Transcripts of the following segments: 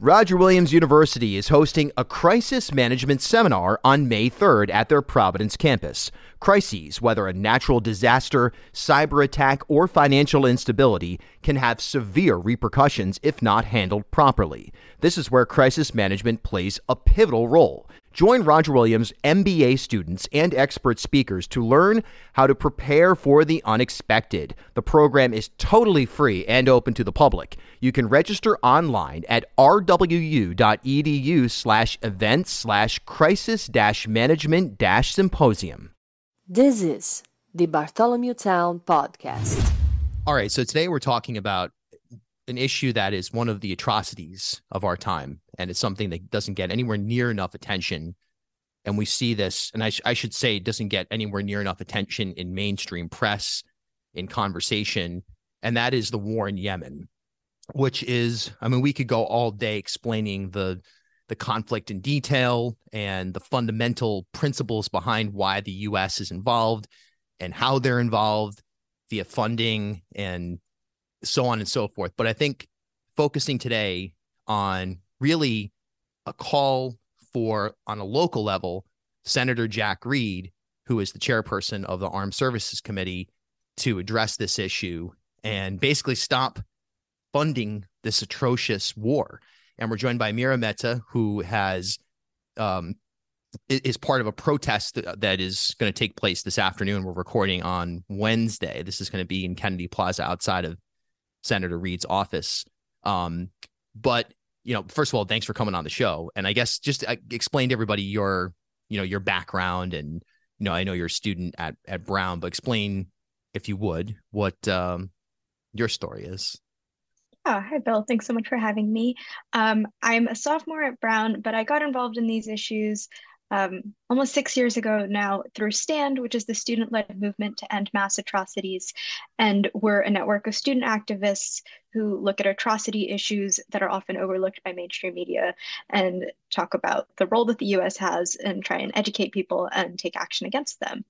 Roger Williams University is hosting a crisis management seminar on May 3rd at their Providence campus. Crises, whether a natural disaster, cyber attack, or financial instability, can have severe repercussions if not handled properly. This is where crisis management plays a pivotal role. Join Roger Williams MBA students and expert speakers to learn how to prepare for the unexpected. The program is totally free and open to the public. You can register online at rwu.edu/events/crisis-management-symposium. This is the Bartholomew Town Podcast. All right, so today we're talking about an issue that is one of the atrocities of our time, and it's something that doesn't get anywhere near enough attention. And we see this, and I should say it doesn't get anywhere near enough attention in mainstream press, in conversation, and that is the war in Yemen, which is, I mean, we could go all day explaining the conflict in detail and the fundamental principles behind why the U.S. is involved and how they're involved via funding and so on and so forth. But I think focusing today on really a call for, on a local level, Senator Jack Reed, who is the chairperson of the Armed Services Committee, to address this issue and basically stop funding this atrocious war. And we're joined by Mira Mehta, who is part of a protest that is going to take place this afternoon. We're recording on Wednesday. This is going to be in Kennedy Plaza outside of Senator Reed's office. But, you know, first of all, thanks for coming on the show. And I guess just explain to everybody your background. And, you know, I know you're a student at Brown, but explain, if you would, what your story is. Oh, hi, Bill. Thanks so much for having me. I'm a sophomore at Brown, but I got involved in these issues almost 6 years ago now through STAND, which is the student-led movement to end mass atrocities. And we're a network of student activists who look at atrocity issues that are often overlooked by mainstream media and talk about the role that the U.S. has and try and educate people and take action against them.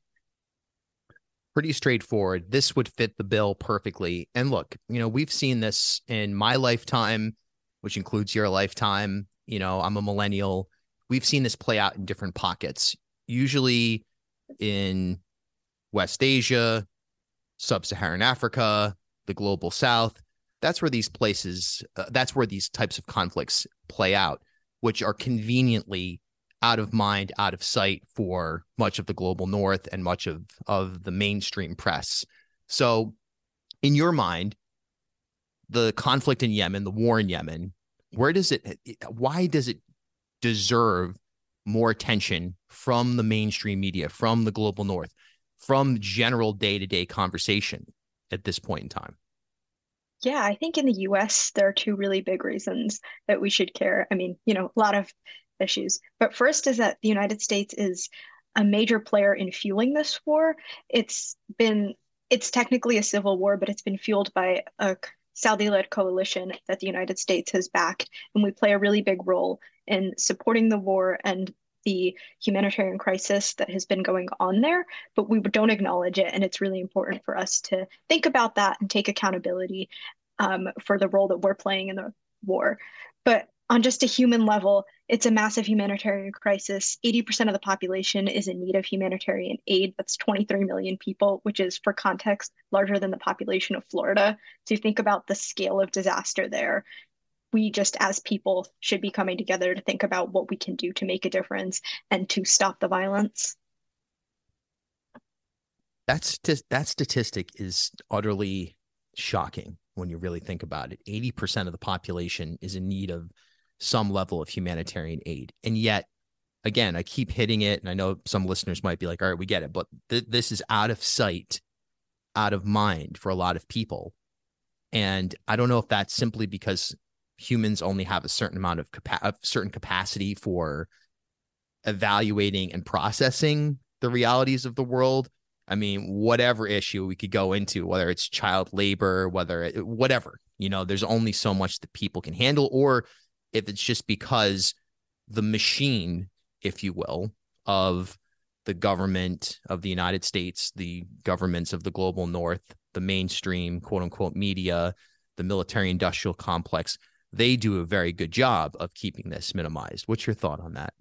Pretty straightforward. This would fit the bill perfectly. And look, you know, we've seen this in my lifetime, which includes your lifetime. You know, I'm a millennial. We've seen this play out in different pockets, usually in West Asia, Sub-Saharan Africa, the global South. That's where these places, that's where these types of conflicts play out, which are conveniently out of mind, out of sight for much of the global North and much of the mainstream press. So in your mind, the conflict in Yemen, the war in Yemen, why does it deserve more attention from the mainstream media, from the global North, from general day-to-day conversation at this point in time? Yeah, I think in the US, there are two really big reasons that we should care. I mean, you know, a lot of issues. But first is that the United States is a major player in fueling this war. It's technically a civil war, but it's been fueled by a Saudi-led coalition that the United States has backed. And we play a really big role in supporting the war and the humanitarian crisis that has been going on there, but we don't acknowledge it. And it's really important for us to think about that and take accountability for the role that we're playing in the war. But on just a human level, it's a massive humanitarian crisis. 80% of the population is in need of humanitarian aid. That's 23 million people, which is, for context, larger than the population of Florida. So you think about the scale of disaster there. We just, as people, should be coming together to think about what we can do to make a difference and to stop the violence. That statistic is utterly shocking when you really think about it. 80% of the population is in need of some level of humanitarian aid. And yet, again, I keep hitting it, and I know some listeners might be like, all right, we get it, but this is out of sight, out of mind for a lot of people. And I don't know if that's simply because humans only have a certain amount of certain capacity for evaluating and processing the realities of the world. I mean, whatever issue we could go into, whether it's child labor, whatever, you know, there's only so much that people can handle, or if it's just because the machine, if you will, of the government of the United States, the governments of the global North, the mainstream, quote unquote, media, the military industrial complex, they do a very good job of keeping this minimized. What's your thought on that?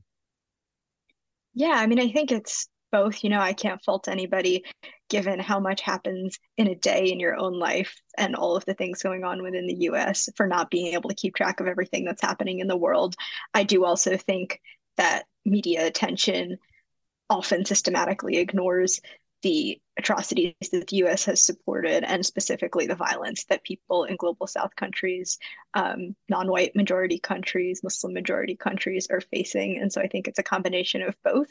Yeah, I mean, I think it's both. I can't fault anybody given how much happens in a day in your own life and all of the things going on within the US for not being able to keep track of everything that's happening in the world. I do also think that media attention often systematically ignores the atrocities that the US has supported, and specifically the violence that people in global South countries, non-white majority countries, Muslim majority countries are facing. And so I think it's a combination of both.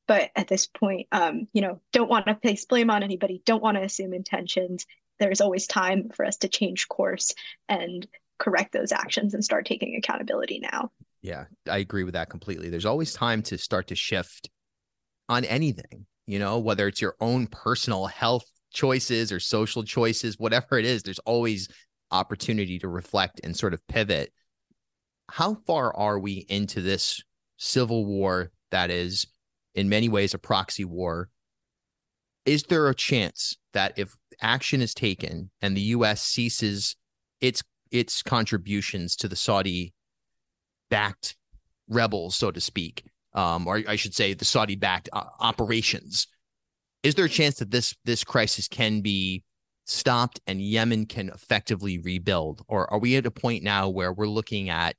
But at this point, don't want to place blame on anybody, don't want to assume intentions. There's always time for us to change course and correct those actions and start taking accountability now. Yeah, I agree with that completely. There's always time to start to shift on anything, whether it's your own personal health choices or social choices, whatever it is, there's always opportunity to reflect and sort of pivot. How far are we into this civil war that is in many ways a proxy war? Is there a chance that if action is taken and the US ceases its contributions to the Saudi backed rebels, so to speak, or I should say the Saudi-backed operations, is there a chance that this crisis can be stopped and Yemen can effectively rebuild? Or are we at a point now where we're looking at,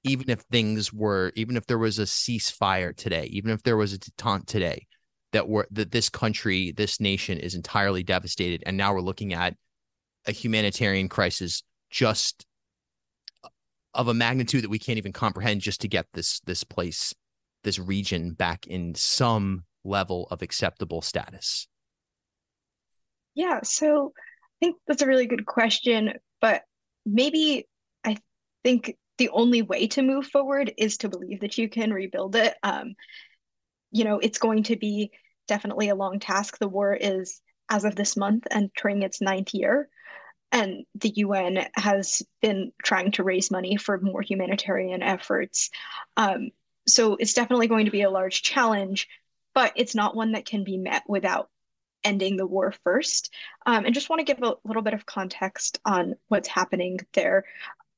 even if there was a ceasefire today, even if there was a detente today, that this country, this nation is entirely devastated, and now we're looking at a humanitarian crisis just of a magnitude that we can't even comprehend just to get this place, this region back in some level of acceptable status? Yeah, so I think that's a really good question, but maybe I think the only way to move forward is to believe that you can rebuild it. It's going to be definitely a long task. The war is, as of this month, entering its ninth year. And the UN has been trying to raise money for more humanitarian efforts. So it's definitely going to be a large challenge, but it's not one that can be met without ending the war first. And just want to give a little bit of context on what's happening there.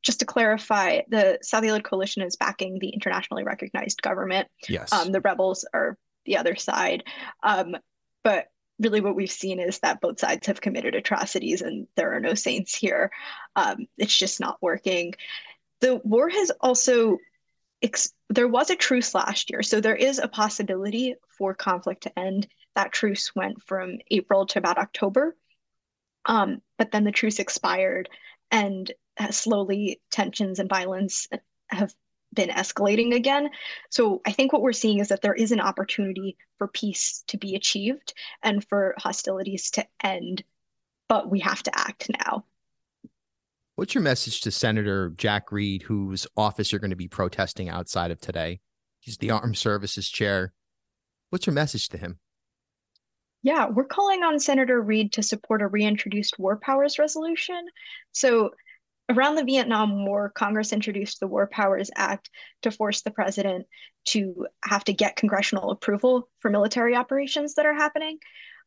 Just to clarify, the Saudi-led coalition is backing the internationally recognized government. Yes. The rebels are the other side. But really what we've seen is that both sides have committed atrocities and there are no saints here. It's just not working. The war has also, there was a truce last year, so there is a possibility for conflict to end. That truce went from April to about October, but then the truce expired and slowly tensions and violence have been escalating again. So I think what we're seeing is that there is an opportunity for peace to be achieved and for hostilities to end, but we have to act now. What's your message to Senator Jack Reed, whose office you're going to be protesting outside of today? He's the Armed Services Chair. What's your message to him? Yeah, we're calling on Senator Reed to support a reintroduced war powers resolution. So around the Vietnam War, Congress introduced the War Powers Act to force the president to have to get congressional approval for military operations that are happening.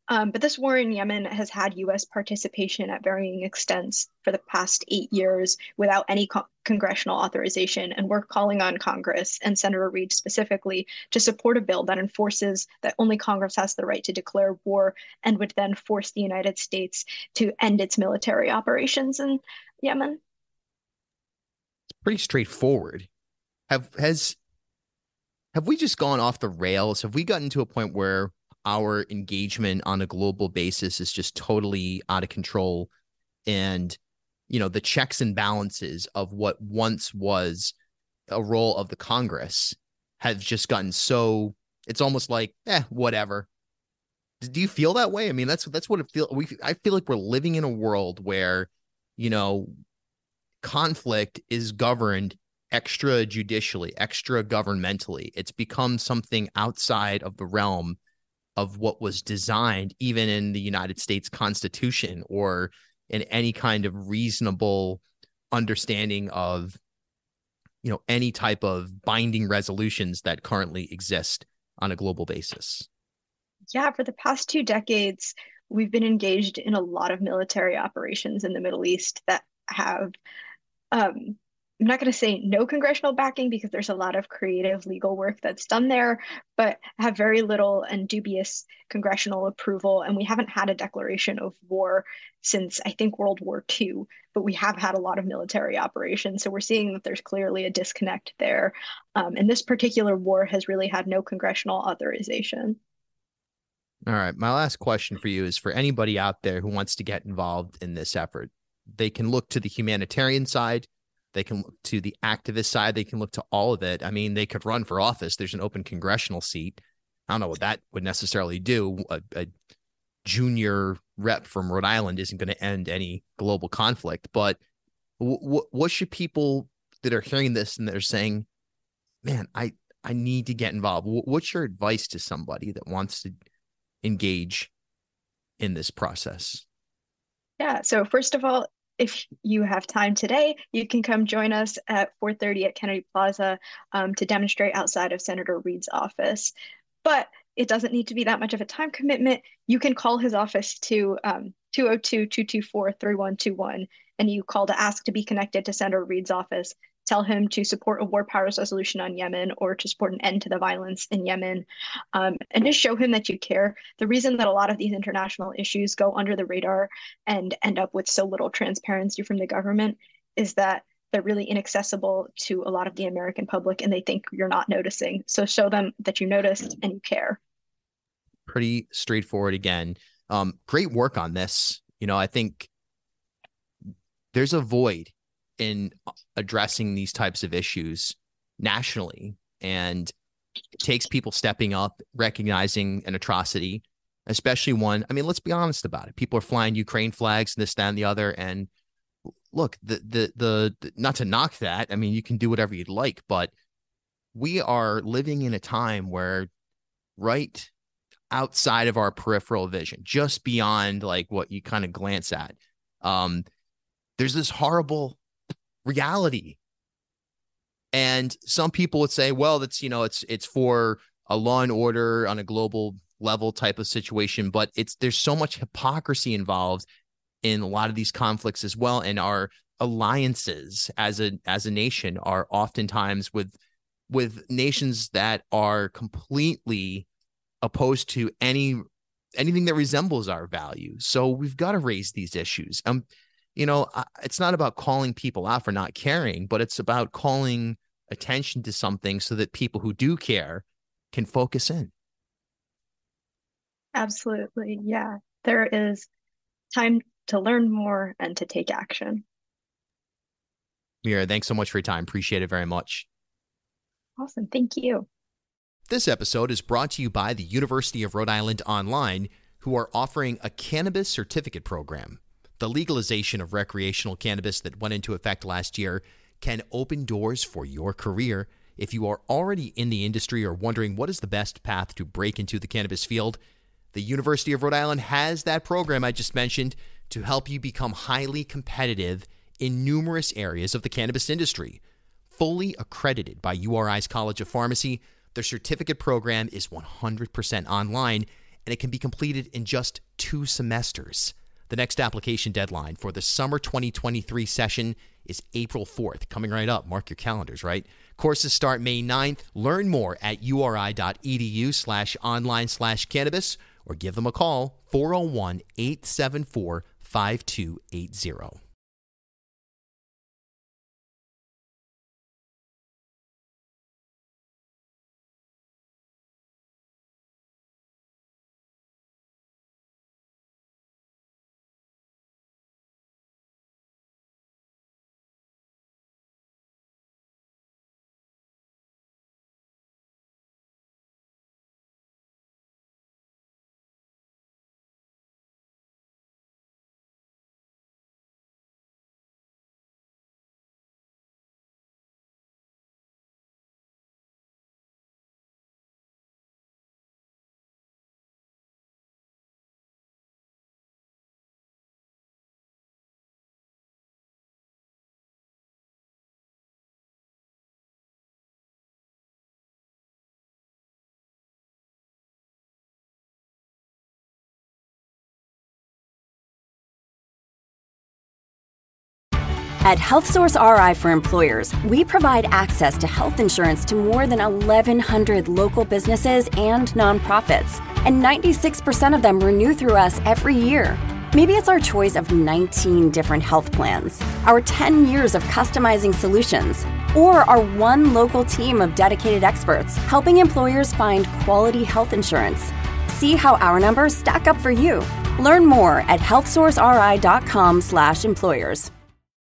But this war in Yemen has had U.S. participation at varying extents for the past 8 years without any congressional authorization. And we're calling on Congress and Senator Reed specifically to support a bill that enforces that only Congress has the right to declare war and would then force the United States to end its military operations in Yemen. Pretty straightforward. Have we just gone off the rails? Have we gotten to a point where our engagement on a global basis is just totally out of control? And, the checks and balances of what once was a role of the Congress have just gotten so, it's almost like, whatever. Do you feel that way? I mean, that's what it feels. I feel like we're living in a world where, conflict is governed extrajudicially, extra governmentally. It's become something outside of the realm of what was designed, even in the United States Constitution or in any kind of reasonable understanding of, any type of binding resolutions that currently exist on a global basis. Yeah, for the past 2 decades, we've been engaged in a lot of military operations in the Middle East that have um, I'm not going to say no congressional backing because there's a lot of creative legal work that's done there, but have very little and dubious congressional approval. And we haven't had a declaration of war since I think World War II, but we have had a lot of military operations. So we're seeing that there's clearly a disconnect there. And this particular war has really had no congressional authorization. All right. My last question for you is for anybody out there who wants to get involved in this effort. They can look to the humanitarian side. They can look to the activist side. They can look to all of it. I mean, they could run for office. There's an open congressional seat. I don't know what that would necessarily do. A junior rep from Rhode Island isn't going to end any global conflict. But what should people that are hearing this and they're saying, man, I need to get involved? What's your advice to somebody that wants to engage in this process? Yeah, so first of all, if you have time today, you can come join us at 4:30 at Kennedy Plaza to demonstrate outside of Senator Reed's office. But it doesn't need to be that much of a time commitment. You can call his office to 202-224-3121, and you call to ask to be connected to Senator Reed's office. Tell him to support a war powers resolution on Yemen or to support an end to the violence in Yemen, and just show him that you care. The reason that a lot of these international issues go under the radar and end up with so little transparency from the government is that they're really inaccessible to a lot of the American public and they think you're not noticing. So show them that you noticed and you care. Pretty straightforward again. Great work on this. I think there's a void in addressing these types of issues nationally, and it takes people stepping up, recognizing an atrocity, especially one. I mean, let's be honest about it. People are flying Ukraine flags and this, that, and the other. And look, the not to knock that. I mean, you can do whatever you'd like, but we are living in a time where right outside of our peripheral vision, just beyond like what you kind of glance at, there's this horrible reality. And some people would say, well, that's, it's for a law and order on a global level type of situation, but there's so much hypocrisy involved in a lot of these conflicts as well. And our alliances as a nation are oftentimes with nations that are completely opposed to anything that resembles our values. So we've got to raise these issues. It's not about calling people out for not caring, but it's about calling attention to something so that people who do care can focus in. Absolutely. Yeah. There is time to learn more and to take action. Mira, thanks so much for your time. Appreciate it very much. Awesome. Thank you. This episode is brought to you by the University of Rhode Island Online, who are offering a cannabis certificate program. The legalization of recreational cannabis that went into effect last year can open doors for your career. If you are already in the industry or wondering what is the best path to break into the cannabis field, the University of Rhode Island has that program I just mentioned to help you become highly competitive in numerous areas of the cannabis industry. Fully accredited by URI's College of Pharmacy, their certificate program is 100% online, and it can be completed in just 2 semesters. The next application deadline for the summer 2023 session is April 4th, coming right up. Mark your calendars, right? Courses start May 9th. Learn more at uri.edu/online/cannabis or give them a call, 401-874-5280. At HealthSource RI for Employers, we provide access to health insurance to more than 1,100 local businesses and nonprofits, and 96% of them renew through us every year. Maybe it's our choice of 19 different health plans, our 10 years of customizing solutions, or our one local team of dedicated experts helping employers find quality health insurance. See how our numbers stack up for you. Learn more at healthsourceri.com/employers.